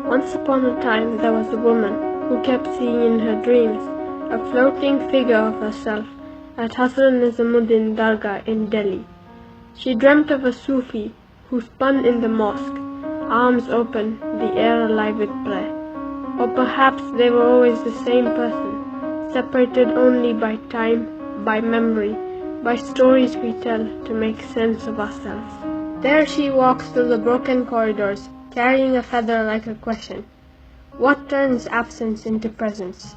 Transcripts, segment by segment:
Once upon a time there was a woman who kept seeing in her dreams a floating figure of herself at Hazrat Nizamuddin Dargah in Delhi. She dreamt of a Sufi who spun in the mosque, arms open, the air alive with prayer. Or perhaps they were always the same person, separated only by time, by memory, by stories we tell to make sense of ourselves. There she walks through the broken corridors, carrying a feather like a question. What turns absence into presence?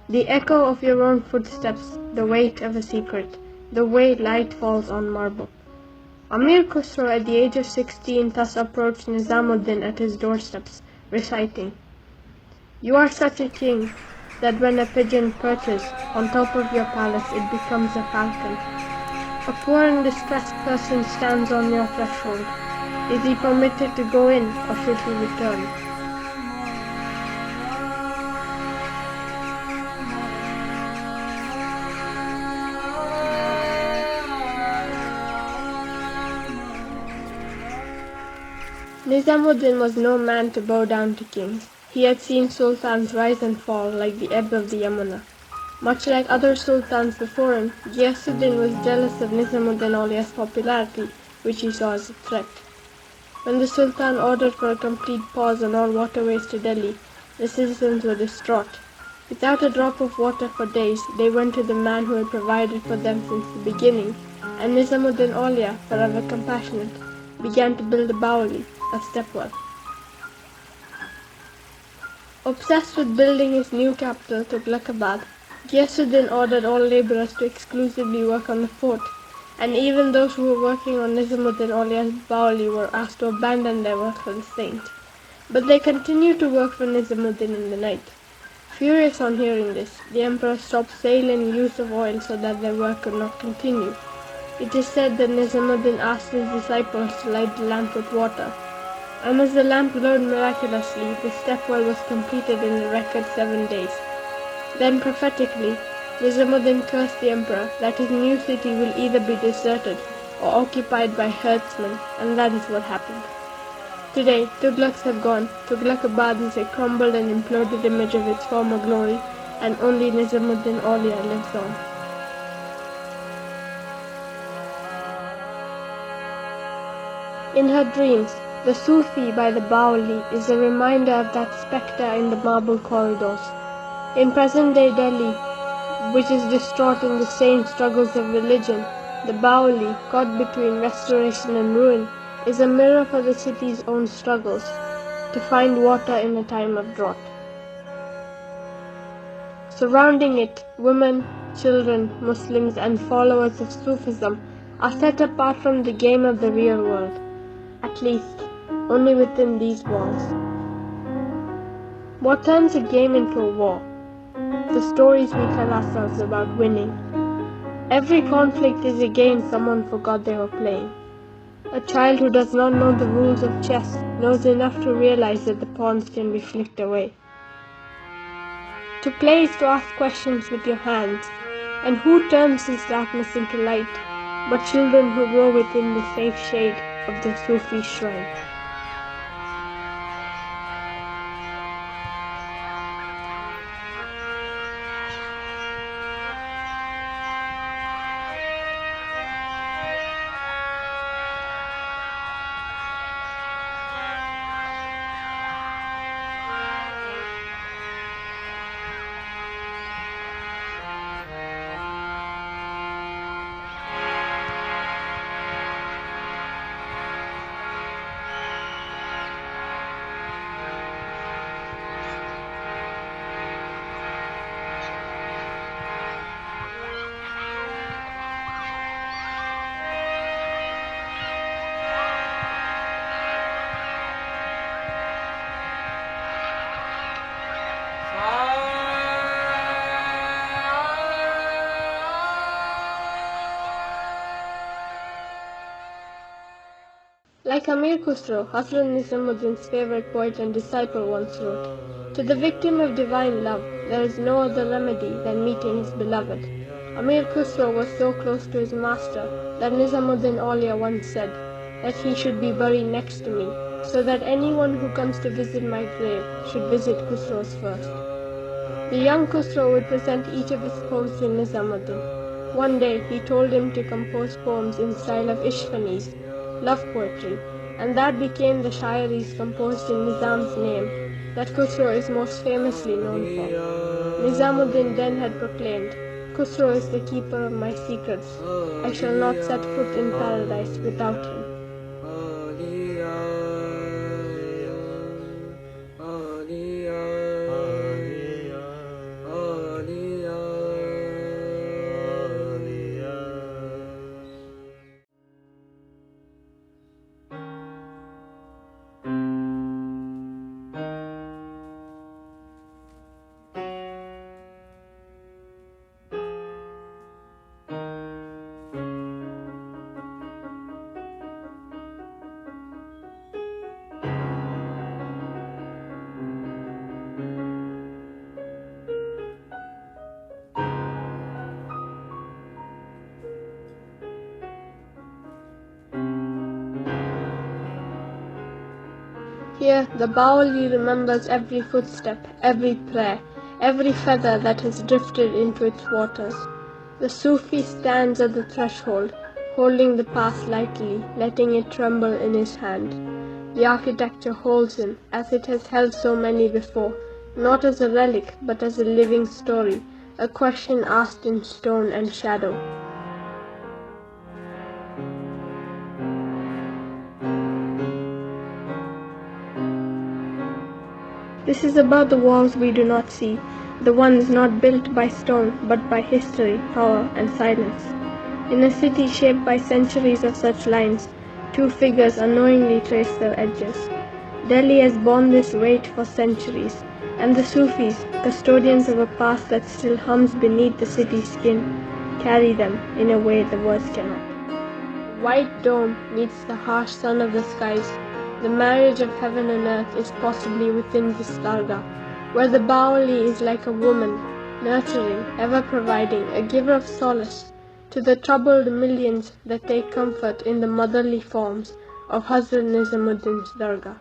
The echo of your own footsteps, the weight of a secret, the way light falls on marble. Amir Khusro at the age of 16 thus approached Nizamuddin at his doorsteps, reciting, "You are such a king that when a pigeon perches on top of your palace it becomes a falcon. A poor and distressed person stands on your threshold. Is he permitted to go in or should he return?" Nizamuddin was no man to bow down to kings. He had seen sultans rise and fall like the ebb of the Yamuna. Much like other sultans before him, Ghiyasuddin was jealous of Nizamuddin Aulia's popularity, which he saw as a threat. When the sultan ordered for a complete pause on all waterways to Delhi, the citizens were distraught. Without a drop of water for days, they went to the man who had provided for them since the beginning, and Nizamuddin Aulia, forever compassionate, began to build a Baoli, a stepwell. Obsessed with building his new capital, Tughlaqabad, Ghiyasuddin ordered all laborers to exclusively work on the fort, and even those who were working on Nizamuddin Aulia's Baoli were asked to abandon their work for the saint. But they continued to work for Nizamuddin in the night. Furious on hearing this, the emperor stopped sale and use of oil so that their work could not continue. It is said that Nizamuddin asked his disciples to light the lamp with water, and as the lamp glowed miraculously, the stepwell was completed in a record 7 days. Then prophetically, Nizamuddin cursed the emperor that his new city will either be deserted or occupied by herdsmen, and that is what happened. Today, Tughlaqs have gone. Tughlaqabad is a crumbled and imploded image of its former glory, and only Nizamuddin Aulia lives on. In her dreams, the Sufi by the Baoli is a reminder of that spectre in the marble corridors. In present-day Delhi, which is distraught in the same struggles of religion, the Baoli, caught between restoration and ruin, is a mirror for the city's own struggles to find water in a time of drought. Surrounding it, women, children, Muslims and followers of Sufism are set apart from the game of the real world, at least only within these walls. What turns a game into a war? The stories we tell ourselves about winning. Every conflict is a game someone forgot they were playing. A child who does not know the rules of chess knows enough to realize that the pawns can be flicked away. To play is to ask questions with your hands, and who turns this darkness into light but children who grow within the safe shade of the Sufi shrine. Like Amir Khusro, Hazrat Nizamuddin's favorite poet and disciple once wrote, "To the victim of divine love, there is no other remedy than meeting his beloved." Amir Khusro was so close to his master that Nizamuddin Aulia once said, that he should be buried next to me, so that anyone who comes to visit my grave should visit Khusro's first. The young Khusro would present each of his poems to Nizamuddin. One day he told him to compose poems in style of Ishqanis, love poetry, and that became the shairis composed in Nizam's name that Khusro is most famously known for. Nizamuddin then had proclaimed, "Khusro is the keeper of my secrets. I shall not set foot in paradise without him." Here, the Baoli remembers every footstep, every prayer, every feather that has drifted into its waters. The Sufi stands at the threshold, holding the past lightly, letting it tremble in his hand. The architecture holds him, as it has held so many before, not as a relic, but as a living story, a question asked in stone and shadow. This is about the walls we do not see, the ones not built by stone, but by history, power, and silence. In a city shaped by centuries of such lines, two figures unknowingly trace their edges. Delhi has borne this weight for centuries, and the Sufis, custodians of a past that still hums beneath the city's skin, carry them in a way the words cannot. The white dome meets the harsh sun of the skies. The marriage of heaven and earth is possibly within this Dargah, where the Baoli is like a woman, nurturing, ever providing, a giver of solace to the troubled millions that take comfort in the motherly forms of Hazrat Nizamuddin's Dargah.